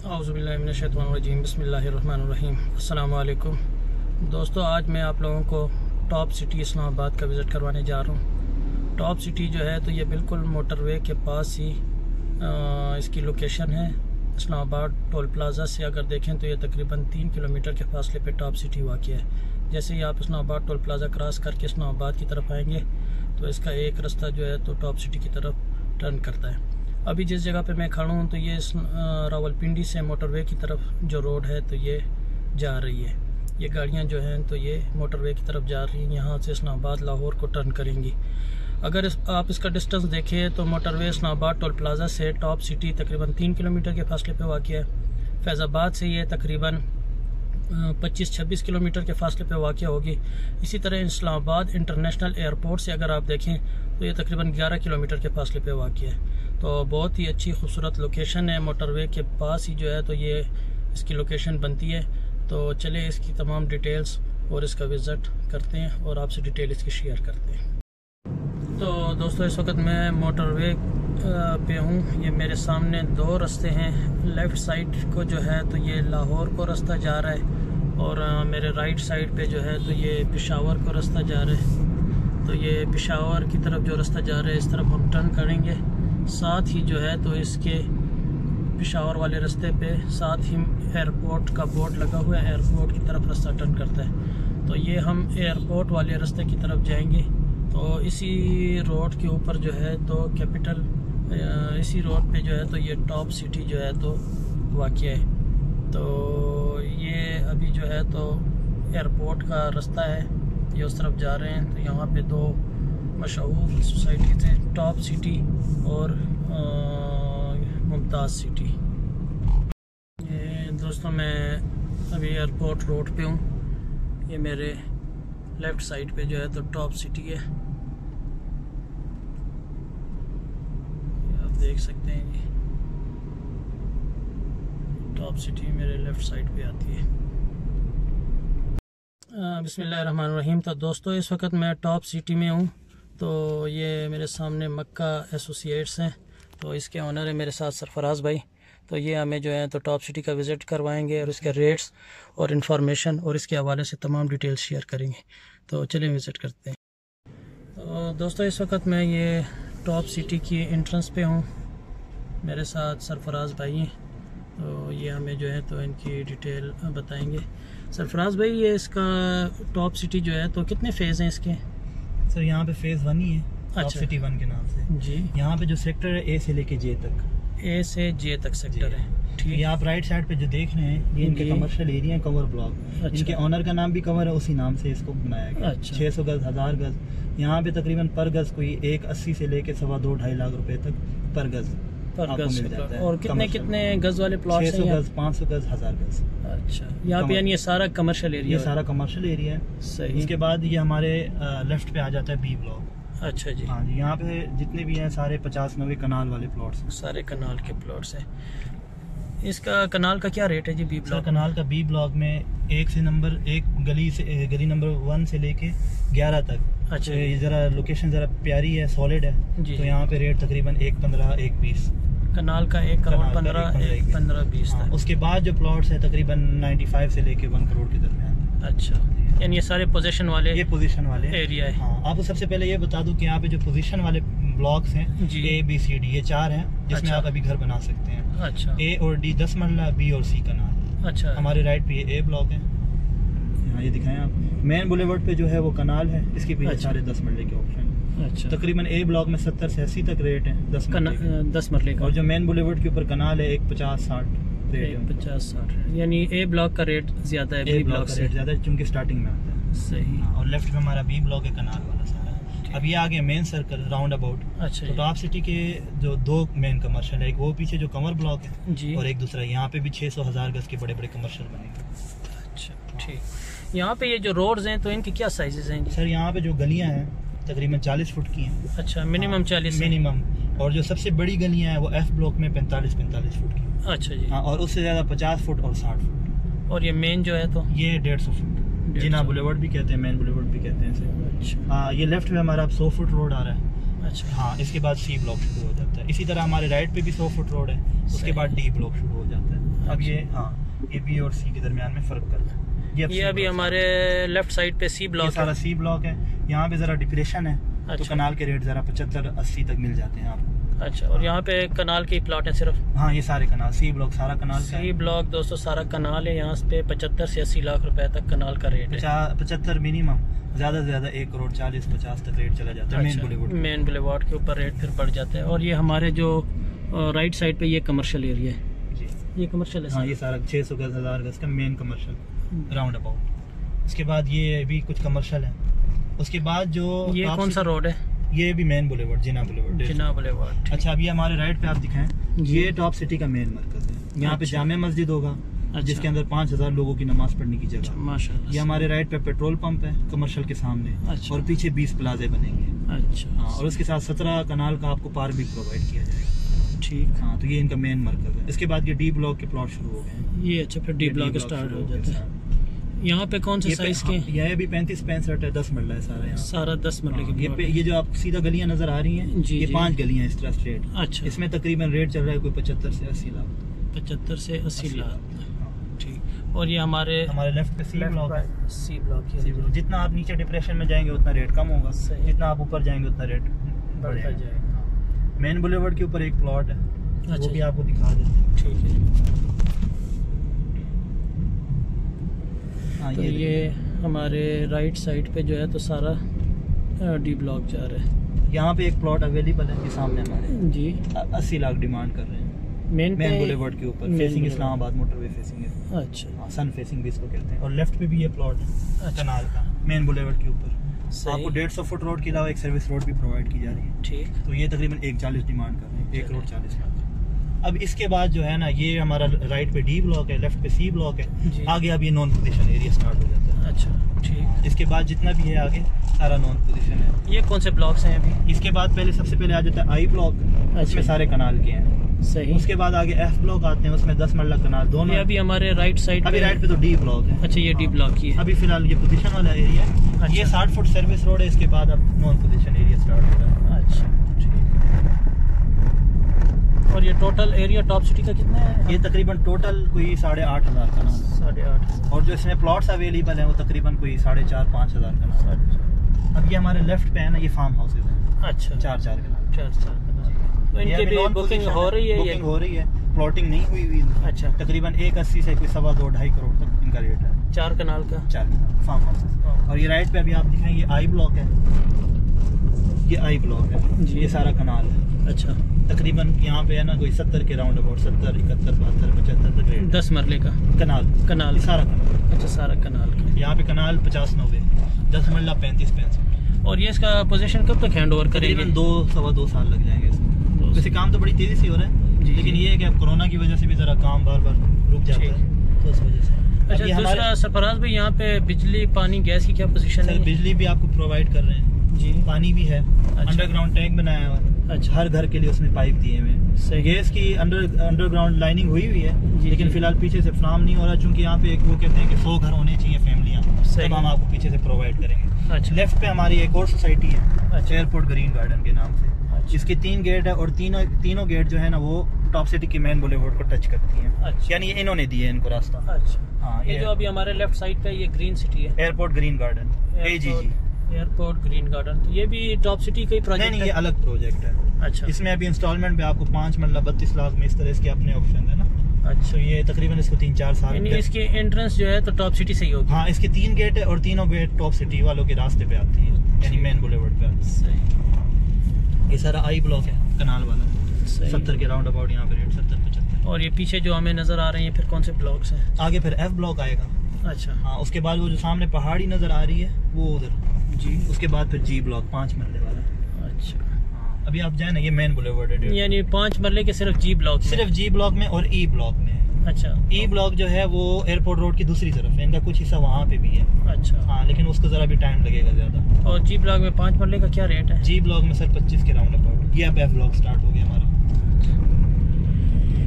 औज़ुबिल्लाहिमिनश्शैतानिर्रजीम बिस्मिल्लाहिर्रहमानिर्रहीम। अस्सलाम वालेकुम दोस्तों, आज मैं आप लोगों को टॉप सिटी इस्लामाबाद का विज़िट करवाने जा रहा हूँ। टॉप सिटी जो है तो ये बिल्कुल मोटरवे के पास ही इसकी लोकेशन है। इस्लामाबाद टोल प्लाज़ा से अगर देखें तो ये तकरीबन 3 किलोमीटर के फासले पे टॉप सिटी वाक़ है। जैसे ही आप इस्लामाबाद टोल प्लाज़ा क्रॉस करके इस्लामाबाद की तरफ आएंगे तो इसका एक रास्ता जो है तो टॉप सिटी की तरफ टर्न करता है। अभी जिस जगह पे मैं खड़ा हूँ तो ये रावलपिंडी से मोटरवे की तरफ जो रोड है तो ये जा रही है। ये गाड़ियाँ जो हैं तो ये मोटरवे की तरफ जा रही हैं, यहाँ से इस्लामाबाद लाहौर को टर्न करेंगी। अगर आप इसका डिस्टेंस देखें तो मोटरवे इस्लामाबाद टोल प्लाज़ा से टॉप सिटी तकरीबन 3 किलोमीटर के फासले पे वाक़ है। फैज़ाबाद से ये तकरीबन 25-26 किलोमीटर के फासले पे वाक़ होगी। इसी तरह इस्लामाबाद इंटरनेशनल एयरपोर्ट से अगर आप देखें तो ये तकरीबन 11 किलोमीटर के फासले पे वाक़ है। तो बहुत ही अच्छी खूबसूरत लोकेशन है, मोटरवे के पास ही जो है तो ये इसकी लोकेशन बनती है। तो चले इसकी तमाम डिटेल्स और इसका विज़िट करते हैं और आपसे डिटेल इसकी शेयर करते हैं। तो दोस्तों, इस वक्त मैं मोटरवे पे हूँ। ये मेरे सामने दो रास्ते हैं। लेफ़्ट साइड को जो है तो ये लाहौर को रास्ता जा रहा है और मेरे राइट साइड पे जो है तो ये पेशावर को रास्ता जा रहा है। तो ये पेशावर की तरफ जो रास्ता जा रहा है इस तरफ हम टर्न करेंगे। साथ ही जो है तो इसके पेशावर वाले रास्ते पे साथ ही एयरपोर्ट का बोर्ड लगा हुआ है, एयरपोर्ट की तरफ रास्ता टर्न करता है। तो ये हम एयरपोर्ट वाले रास्ते की तरफ जाएंगे। तो इसी रोड के ऊपर जो है तो कैपिटल, इसी रोड पे जो है तो ये टॉप सिटी जो है तो वाक़ है। तो ये अभी जो है तो एयरपोर्ट का रास्ता है, ये उस तरफ जा रहे हैं। तो यहाँ पे दो मशहूर सोसाइटी थे, टॉप सिटी और मुमताज़ सिटी। ये दोस्तों, मैं अभी एयरपोर्ट रोड पे हूँ। ये मेरे लेफ़्ट साइड पे जो है तो टॉप सिटी है, आप देख सकते हैं। ये टॉप सिटी मेरे लेफ़्ट साइड पे आती है। बिस्मिल्लाहिर्रहमानिर्रहीम। तो दोस्तों, इस वक्त मैं टॉप सिटी में हूँ। तो ये मेरे सामने मक्का एसोसिएट्स हैं, तो इसके ऑनर है मेरे साथ सरफराज भाई। तो ये हमें जो है तो टॉप सिटी का विज़िट करवाएंगे और इसके रेट्स और इन्फॉर्मेशन और इसके हवाले से तमाम डिटेल्स शेयर करेंगे। तो चलिए विज़िट करते हैं। तो दोस्तों, इस वक्त मैं ये टॉप सिटी की एंट्रेंस पे हूँ, मेरे साथ सरफराज भाई हैं। तो ये हमें जो है तो इनकी डिटेल बताएंगे। सरफराज भाई, ये इसका टॉप सिटी जो है तो कितने फ़ेज़ हैं इसके? सर, यहाँ पे फेज़ 1 ही है, टॉप सिटी 1 के नाम से जी। यहाँ पे जो सेक्टर है ए से लेके जे तक, ए से जे तक सेक्टर है। ठीक, ये आप राइट साइड पे जो देख रहे हैं ये इनके कमर्शियल एरिया है, कवर ब्लॉक। अच्छा। इनके ऑनर का नाम भी कवर है, उसी नाम से इसको बनाया गया। अच्छा। 600 गज, 1000 गज। यहाँ पे तकरीबन पर गज कोई 180 से लेके 2.5 लाख रुपए तक पर गज आपको मिल जाता है। और कितने गज वाले प्लॉट हैं? 600 गज, 500 गज, 1000 गज। अच्छा, यहाँ पे यानी ये सारा कमर्शियल एरिया? ये सारा कमर्शियल एरिया है। सही। इसके बाद ये हमारे लेफ्ट पे आ जाता है बी ब्लॉक। अच्छा जी। हाँ जी, यहाँ पे जितने भी हैं सारे 50-90 कनाल वाले प्लॉट्स हैं। सारे कनाल के प्लॉट्स हैं। इसका कनाल का क्या रेट है जी बी ब्लॉक? कनाल का बी ब्लॉक में एक गली नंबर 1 से लेके 11 तक। अच्छा। ये ज़रा लोकेशन ज़रा प्यारी है, सॉलिड है जी। तो यहाँ पे रेट तकरीबन 1.15, 1.20 कनाल का 1 करोड़ 15-20 तक। उसके बाद जो प्लॉट्स है तकरीबन 95 से लेके 1 करोड़ के दरमियान। अच्छा, यानी ये सारे पोजीशन वाले, ये पोजीशन वाले एरिया है। हाँ, आपको सबसे पहले ये बता दूं कि यहाँ पे जो पोजीशन वाले ब्लॉक्स हैं A, B, C, D, ये 4 हैं जिसमें आप अभी घर बना सकते हैं। अच्छा। A और D 10 मरला, B और C कनाल। अच्छा। हमारे राइट पे ये A ब्लॉक है, यहाँ ये दिखाएं आप। मेन बुलेवर्ड पे जो है वो कनाल है, इसके पीछे सारे 10 मरले के ऑप्शन। अच्छा। तकरीबन A ब्लॉक में 70 से 80 तक रेट है 10 मरले का। और जो मेन बुलेवर्ड के ऊपर कनाल है 1.50-60 रेट है। 50-60, यानी ए ब्लॉक का रेट ज्यादा है बी ब्लॉक से? ज्यादा है क्योंकि स्टार्टिंग में आता है। सही। और लेफ्ट में हमारा बी ब्लॉक है, कनाल वाला सारा। अब ये आगे मेन सर्कल राउंड अबाउट। अच्छा। तो टॉप सिटी के जो 2 मेन कमर्शियल है, एक वो पीछे जो कमर ब्लॉक है जी, और एक दूसरा यहाँ पे भी 600-1000 गज के बड़े बड़े कमर्शियल बनेंगे। अच्छा, ठीक। यहाँ पे ये जो रोड्स हैं तो इनकी क्या साइजेस हैं? सर, यहाँ पे जो गलियाँ हैं तकरीबन 40 फुट की हैं। अच्छा, मिनिमम 40 मिनिमम। और जो सबसे बड़ी गलियाँ हैं वो F ब्लॉक में 45 फुट की। अच्छा जी। हाँ, और उससे ज़्यादा 50 फुट और 60 फुट। और ये मेन जो है तो ये 150 फुट, जिना बुलेवर्ड भी कहते हैं, मेन बुलेवर्ड भी कहते हैं इसे। अच्छा। हाँ, ये लेफ्ट में हमारा 100 फुट रोड आ रहा है। अच्छा। हाँ, इसके बाद C ब्लॉक शुरू हो जाता है। इसी तरह हमारे राइट पे भी 100 फुट रोड है, उसके बाद D ब्लॉक शुरू हो जाता है। अब ये ये बी और सी के दरमियान में फ़र्क कर रहा है। ये अभी हमारे लेफ्ट साइड पे सी ब्लॉक, सारा सी ब्लॉक है। यहाँ पे ज़रा डिप्रेशन है। अच्छा। तो कनाल के रेट ज़रा 75-80 तक मिल जाते हैं आपको। अच्छा, और यहाँ पे कनाल के प्लॉट है सिर्फ? हाँ, ये सारे कनाल, सी ब्लॉक सारा कनाल, सी ब्लॉक दोस्तों सारा कनाल है। यहाँ पे 75 से 80 लाख रुपए तक कनाल का रेट है। 75 मिनिमम, ज़्यादा से ज़्यादा 1 करोड़ 40-50 तक रेट चला जाता है। अच्छा, मेन बुलेवार्ड के ऊपर रेट फिर बढ़ जाता है। और ये हमारे जो राइट साइड पे ये कमर्शियल एरिया है जी, ये कमर्शियल है। हाँ, ये सारा 600 गज 1000 गज का मेन कमर्शियल राउंड अबाउट। उसके बाद ये भी कुछ कमर्शियल है। उसके बाद जो ये कौन सा रोड है? ये भी मेन बुलेवार्ड, जिना बुलेवार्ड। अच्छा, अभी हमारे राइट पे आप दिखाएं, ये टॉप सिटी का मेन मरकज है। यहाँ पे जामे मस्जिद होगा, जिसके अंदर 5000 लोगों की नमाज पढ़ने की जगह। माशाल्लाह। ये हमारे राइट पे पेट्रोल पंप है कमर्शियल के सामने। अच्छा। और पीछे 20 प्लाजे बनेंगे। अच्छा। हाँ, और उसके साथ 17 कनाल का आपको पार्क भी प्रोवाइड किया जाएगा। ठीक। हाँ, तो ये इनका मेन मरकज है। इसके बाद ये डी ब्लॉक के प्लॉट शुरू हो गए हैं। ये अच्छा, फिर डी ब्लॉक स्टार्ट हो जाता है। यहाँ पे कौन से साइज के? यह भी 35-65 है, 10 मरला है सारा। यहाँ सारा 10 मरले के। ये जो आप सीधा गलियां नजर आ रही हैं, ये 5 गलियां इस तरह स्ट्रेट। अच्छा। इसमें तकरीबन रेट चल रहा है कोई 75 से 80 लाख। 75 से 80 लाख। ठीक। और ये हमारे लेफ्ट पे सी ब्लॉक है। C block. जितना आप नीचे डिप्रेशन में जाएंगे उतना रेट कम होगा, जितना आप ऊपर जाएंगे उतना रेट बढ़ता जाएगा। मेन बुलेवार्ड के ऊपर एक प्लॉट है, वो भी आपको दिखा देते हैं। ठीक है। तो ये हमारे राइट साइड पे जो है तो सारा डी ब्लॉक जा रहा है। यहाँ पे एक प्लॉट अवेलेबल है, ये सामने हमारे जी 80 लाख डिमांड कर रहे हैं। मेन बुलेवार्ड के ऊपर, फेसिंग इस्लामाबाद मोटरवे फेसिंग है। अच्छा। सन फेसिंग भी इसको कहते हैं। और लेफ्ट पे भी ये प्लॉट है कनाल का, मेन बुलेवार्ड के ऊपर। आपको 150 फुट रोड के अलावा एक सर्विस रोड भी प्रोवाइड की जा रही है। ठीक। तो ये तकरीबन 140 डिमांड कर रहे हैं, 1 करोड़ 40 लाख। अब इसके बाद जो है ना, ये हमारा राइट पे डी ब्लॉक है, लेफ्ट पे सी ब्लॉक है। आगे अब ये नॉन पोजीशन एरिया स्टार्ट हो जाता है। अच्छा। ठीक। इसके बाद जितना भी है आगे सारा नॉन पोजीशन है। ये कौन से ब्लॉक्स हैं अभी? इसके बाद पहले सबसे पहले आ जाता है आई ब्लॉक, इसमें सारे कनाल के हैं। सही। उसके बाद आगे एफ ब्लॉक आते हैं, उसमें 10 मरला कनाल दोनों। अभी हमारे राइट साइड, अभी राइट पे तो डी ब्लॉक है। अच्छा, ये डी ब्लॉक ही है अभी फिलहाल, ये पोजीशन वाला एरिया है। ये 60 फुट सर्विस रोड है। इसके बाद अब नॉन पोजीशन एरिया स्टार्ट हो रहा है। अच्छा। और ये टोटल एरिया टॉप सिटी का कितना है? ये तकरीबन टोटल कोई 8500 कनाल। 8500। और जो इसमें प्लॉट्स अवेलेबल हैं वो तकरीबन कोई 4500-5000 कनाल। अच्छा। अब ये हमारे लेफ्ट पे है ना, ये फार्म हाउसेज हैं। अच्छा। 4-4 कनाल। 4-4 कनाल। तो इनकी भी बुकिंग हो रही है? बुकिंग हो रही है, प्लॉटिंग नहीं हुई हुई। अच्छा। तकरीबन 180 से कोई 2.25 करोड़ तक इनका रेट है। 4 कनाल का 4 फार्म हाउसेज। और ये राइट पे अभी आप दिखाएं, ये आई ब्लॉक है। ये आई ब्लॉक है जी, ये सारा कनाल है। अच्छा। तकरीबन यहाँ पे है ना कोई 70 के राउंड अबाउट, 70, 71, 72, 75 तक रेट। 10 मरले का कनाल सारा कनाल। अच्छा, सारा कनाल का। यहाँ पे कनाल 50-90, 10 मरला 35-65। और ये इसका पोजीशन कब तक हैंड ओवर करेंगे? 2-2.25 साल लग जाएंगे इसमें। वैसे काम तो बड़ी तेजी से हो रहा है, लेकिन ये है कि अब कोरोना की वजह से भी जरा काम बार-बार रुक जाता है, तो उस वजह से। अच्छा, दूसरा सरफराज भाई, यहाँ पे बिजली पानी गैस की क्या पोजीशन है? बिजली भी आपको प्रोवाइड कर रहे हैं जी, पानी भी है। अच्छा। अंडरग्राउंड टैंक बनाया हुआ है। अच्छा। हर घर के लिए उसमें पाइप दिए हुए हैं। गैस की अंडरग्राउंड लाइनिंग हुई है, लेकिन फिलहाल पीछे से फ्राम नहीं हो रहा, क्योंकि यहाँ पे एक वो कहते हैं कि 100 घर होने चाहिए फैमिलियाँ, तब हम आपको पीछे से प्रोवाइड करेंगे। अच्छा। लेफ्ट पे हमारी एक और सोसाइटी है। अच्छा। एयरपोर्ट ग्रीन गार्डन के नाम से। अच्छा। इसके 3 गेट है, और तीनों गेट जो है ना वो टॉप सिटी की मेन बुलेवार्ड को टच करती है। अच्छा। यानी इन्होंने दिए है इनको रास्ता। अच्छा। हाँ, ये जो अभी हमारे लेफ्ट साइड पे ये ग्रीन सिटी है, airport green garden, AGG airport green garden. तो ये भी टॉप सिटी का ही प्रोजेक्ट नहीं, ये अलग प्रोजेक्ट है। अच्छा। इसमें अभी इंस्टॉलमेंट पे आपको 5 मरला 32 लाख में इस तरह इसके अपने ऑप्शन है ना। अच्छा। ये तकरीबन इसको 3-4 साल। यानी इसकी एंट्रेंस जो है तो टॉप सिटी से ही होगी? हाँ, इसके 3 गेट है, और तीनों गेट टॉप सिटी वालों के रास्ते पे आती है, यानी मेन बुलेवार्ड पे आती है। ये सारा आई ब्लॉक है कनाल वाला। 70 के राउंड अबाउट यहाँ पे रेट 70-75। और ये पीछे जो हमें नजर आ रहे हैं फिर कौन से ब्लॉक्स हैं? आगे फिर F ब्लॉक आएगा। अच्छा। हाँ, उसके बाद वो जो सामने पहाड़ी नजर आ रही है वो उधर जी। उसके बाद फिर G ब्लॉक 5 मरले वाला। अच्छा। हाँ, अभी आप जाए ना, ये मेन बुलेवार्ड है, यानी 5 मरले के सिर्फ G ब्लॉक, सिर्फ G ब्लॉक में और E ब्लॉक में। अच्छा। E ब्लॉक जो है वो एयरपोर्ट रोड की दूसरी तरफ है, इनका कुछ हिस्सा वहाँ पे भी है। अच्छा। हाँ, लेकिन उसको जरा भी टाइम लगेगा ज्यादा। और G ब्लॉक में 5 मरले का क्या रेट है? G ब्लॉक में सर 25 के राउंड अबाउट। ये अब F ब्लॉक स्टार्ट हो गया हमारा।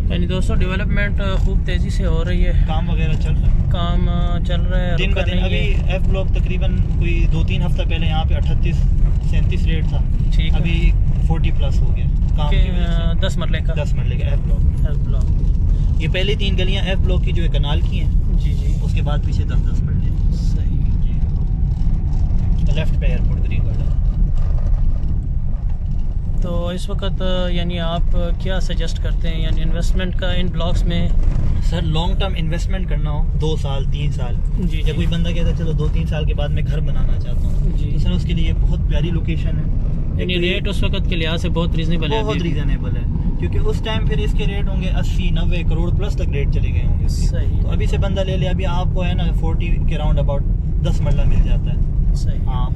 यानी दोस्तों डेवलपमेंट खूब तेजी से हो रही है, काम वगैरह चल रहा है, काम चल रहा है दिन ब दिन। अभी F ब्लॉक तकरीबन कोई 2-3 हफ्ता पहले यहाँ पे 38-37 रेट था। ठीक। अभी 40+ हो गया काम की वजह से। 10 मरले का 10 मरले का F ब्लॉक। ये पहली 3 गलियां F ब्लॉक की जो है कनाल की हैं। जी जी। उसके बाद पीछे 10-10 मरले। सही जी। लेफ्ट पे एयरपोर्ट ग्रीन गार्डन। तो इस वक्त यानी आप क्या सजेस्ट करते हैं यानी इन्वेस्टमेंट का इन ब्लॉक्स में? सर लॉन्ग टर्म इन्वेस्टमेंट करना हो 2 साल 3 साल जी या कोई बंदा कहता है चलो 2-3 साल के बाद मैं घर बनाना चाहता हूँ जी। तो सर उसके लिए बहुत प्यारी लोकेशन है। यानी रेट उस वक्त के लिहाज से बहुत रीजनेबल है। बहुत रीजनेबल है क्योंकि उस टाइम फिर इसके रेट होंगे 80-90 करोड़ प्लस तक रेट चले गए होंगे। सही। तो अभी से बंदा ले ले, अभी आपको है ना 40 के राउंड अबाउट 10 मरला मिल जाता है। सही। हाँ।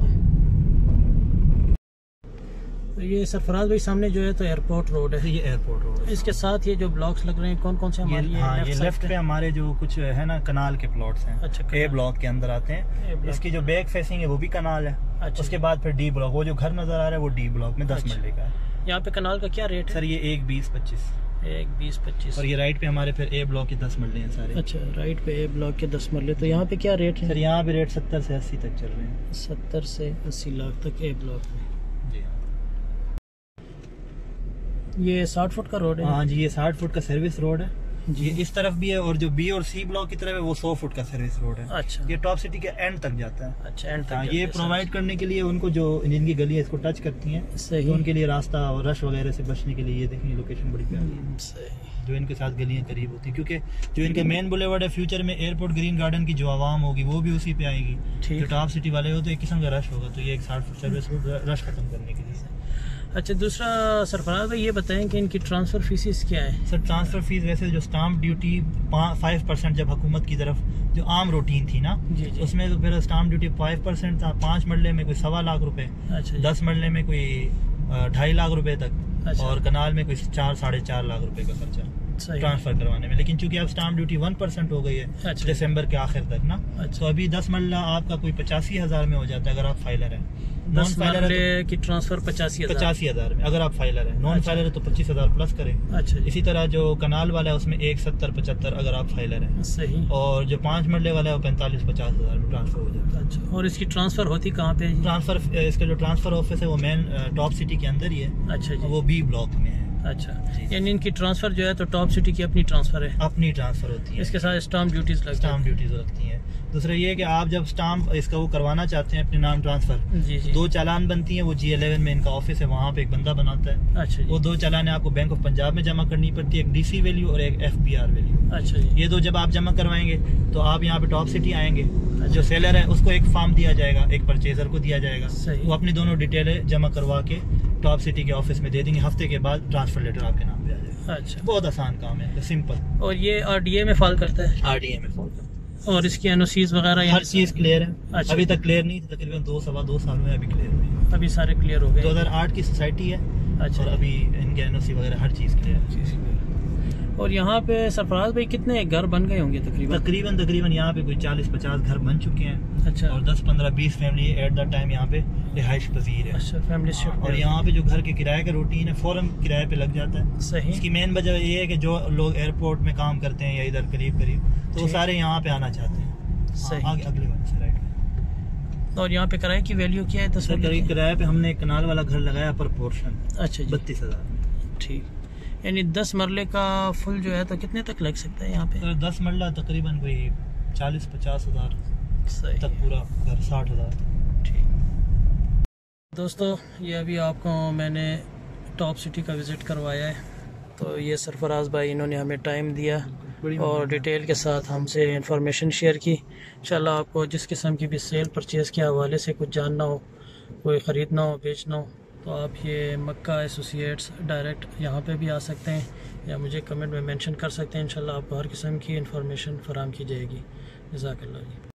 तो ये सरफराज भाई सामने जो है तो एयरपोर्ट रोड है। ये एयरपोर्ट रोड है। इसके साथ ये जो ब्लॉक्स लग रहे हैं कौन कौन से हमारे ये लेफ्ट पे हमारे जो कुछ है ना कनाल के प्लॉट्स हैं। अच्छा, ए ब्लॉक के अंदर आते हैं। इसकी जो बैक फेसिंग है वो भी कनाल है। अच्छा। उसके बाद फिर डी ब्लॉक, वो जो घर नजर आ रहा है वो डी ब्लॉक में 10 अच्छा। मरले का है। यहाँ पे कनाल का क्या रेट है? सर ये 1-20-25 1-20-25। और ये राइट पे हमारे फिर ए ब्लॉक के 10 मरले हैं सारे। अच्छा, राइट पे ए ब्लॉक के 10 मरले। तो यहाँ पे क्या रेट है? सर यहाँ पे रेट 70 से 80 तक चल रहे हैं। 70 से 80 लाख तक ए ब्लॉक में। जी हाँ। ये 60 फुट का रोड है? हाँ जी, ये 60 फुट का सर्विस रोड है जी। ये इस तरफ भी है और जो बी और सी ब्लॉक की तरफ है वो 100 फुट का सर्विस रोड है। अच्छा। ये टॉप सिटी के एंड तक जाता है। अच्छा, एंड हाँ, तक ये प्रोवाइड करने के लिए उनको जो जिनकी गलियां इसको टच करती हैं सही। तो उनके लिए रास्ता और रश वगैरह से बचने के लिए ये देखिए लोकेशन बड़ी प्यारी है। सही। जो इनके साथ गलियां करीब होती है क्योंकि जो इनके मेन बुलेवर्ड है फ्यूचर में एयरपोर्ट ग्रीन गार्डन की जो आवाम होगी वो भी उसी पे आएगी। ठीक। जो टॉप सिटी वाले हो तो एक किस्म का रश होगा तो ये एक 60 फुट सर्विस रोड रश खत्म करने के लिए। अच्छा, दूसरा सरफराज भाई ये बताएं कि इनकी ट्रांसफ़र फीसिस क्या है? सर ट्रांसफ़र फीस वैसे जो स्टाम्प ड्यूटी 5% जब हुकूमत की तरफ जो आम रूटीन थी ना जी जी। उसमें तो फिर स्टाम्प ड्यूटी 5% था। 5 मरले में कोई 1.25 लाख रुपए, अच्छा 10 मरले में कोई 2.5 लाख रुपए तक अच्छा। और कनाल में कोई 4-4.5 लाख रुपए का खर्चा सही। ट्रांसफर करवाने में। लेकिन चूंकि अब स्टाम्प ड्यूटी 1% हो गई है अच्छा। दिसंबर के आखिर तक ना अच्छा। तो अभी 10 मरला आपका कोई 85,000 में हो जाता है अगर आप फाइलर है। 10 मरले की ट्रांसफ़र 85,000 85,000 में अगर आप फाइलर है। नॉन अच्छा। फाइलर है तो 25,000 प्लस करें। अच्छा जी। इसी तरह जो कनाल वाला है उसमें 170-75 अगर आप फाइलर है। सही। और जो 5 मरले वाला है वो 45-50,000 में ट्रांसफर हो जाता है। अच्छा, और इसकी ट्रांसफ़र होती कहाँ पे है? ट्रांसफर इसका जो ट्रांसफर ऑफिस है वो मेन टॉप सिटी के अंदर ही है। अच्छा जी। वो बी ब्लॉक में है। अच्छा, जी। यानी इनकी ट्रांसफ़र जो है तो टॉप सिटी की अपनी ट्रांसफ़र है, अपनी ट्रांसफर होती है। इसके साथ स्टाम्प ड्यूटीज़ लगती स्टाम्प ड्यूटीज लगती हैं। दूसरा ये है कि आप जब स्टाम्प इसका वो करवाना चाहते हैं अपने नाम ट्रांसफर, है। जी जी। 2 चालान बनती हैं। वो G11 में इनका ऑफिस है, वहाँ पे एक बंदा बनाता है। अच्छा जी। वो 2 चालान आपको बैंक ऑफ पंजाब में जमा करनी पड़ती है, एक DC वैल्यू और एक FBR वैल्यू। अच्छा जी। ये 2 जब आप जमा करवाएंगे तो आप यहाँ पे टॉप सिटी आएंगे। जो सेलर है उसको एक फॉर्म दिया जाएगा, एक परचेजर को दिया जाएगा। सही। वो अपनी दोनों डिटेलें जमा करवा के टॉप सिटी के ऑफिस में दे देंगे। हफ्ते के बाद ट्रांसफर लेटर आपके नाम पे आ जाएगा। अच्छा, बहुत आसान काम है, सिंपल। और ये RDA में फॉल करता है RDA में फॉलो और इसकी NOCs वगैरह हर चीज क्लियर है। अच्छा। अभी तक क्लियर नहीं थी, तकरीबन 2-2.25 साल में अभी क्लियर हुई। अभी सारे क्लियर हो गए? 2008 की सोसाइटी है। अच्छा। और अभी इनके NOC वगैरह हर चीज क्लियर है। और यहाँ पे सरफराज भाई कितने घर बन गए होंगे तकरीबन? तकरीबन यहाँ पे कोई 40-50 घर बन चुके हैं। अच्छा। और 10-15-20 फैमिली एट द टाइम यहाँ पे रिहाइश पजीर है। अच्छा, फैमिली शिफ्ट। और यहाँ पे जो घर के किराए का रूटीन है फौरन किराए पे लग जाता है। सही। इसकी मेन वजह ये है कि जो लोग एयरपोर्ट में काम करते हैं या इधर करीब तो वो ठीक। सारे यहाँ पे आना चाहते हैं। सही। आगे अगले वन से राइट। और यहाँ पे किराए की वैल्यू क्या है? सर करीब किराए पे हमने एक कनाल वाला घर लगाया पर पोर्शन अच्छा जी। 32,000 में। ठीक, यानी 10 मरले का फुल जो है तो कितने तक लग सकता है यहाँ पे? तो 10 मरला तकरीबन कोई 40-50 हज़ार सही तक पूरा घर 60,000। ठीक। दोस्तों, ये अभी आपको मैंने टॉप सिटी का विज़िट करवाया है। तो ये सरफराज भाई इन्होंने हमें टाइम दिया और डिटेल के साथ हमसे इंफॉर्मेशन शेयर की। इंशाल्लाह आपको जिस किस्म की भी सेल परचेज़ के हवाले से कुछ जानना हो, कोई ख़रीदना हो, बेचना हो, तो आप ये मक्का एसोसिएट्स डायरेक्ट यहाँ पे भी आ सकते हैं या मुझे कमेंट में मेंशन कर सकते हैं। इंशाल्लाह आपको हर किस्म की इंफॉर्मेशन फराहम की जाएगी। जज़ाकल्लाह जी।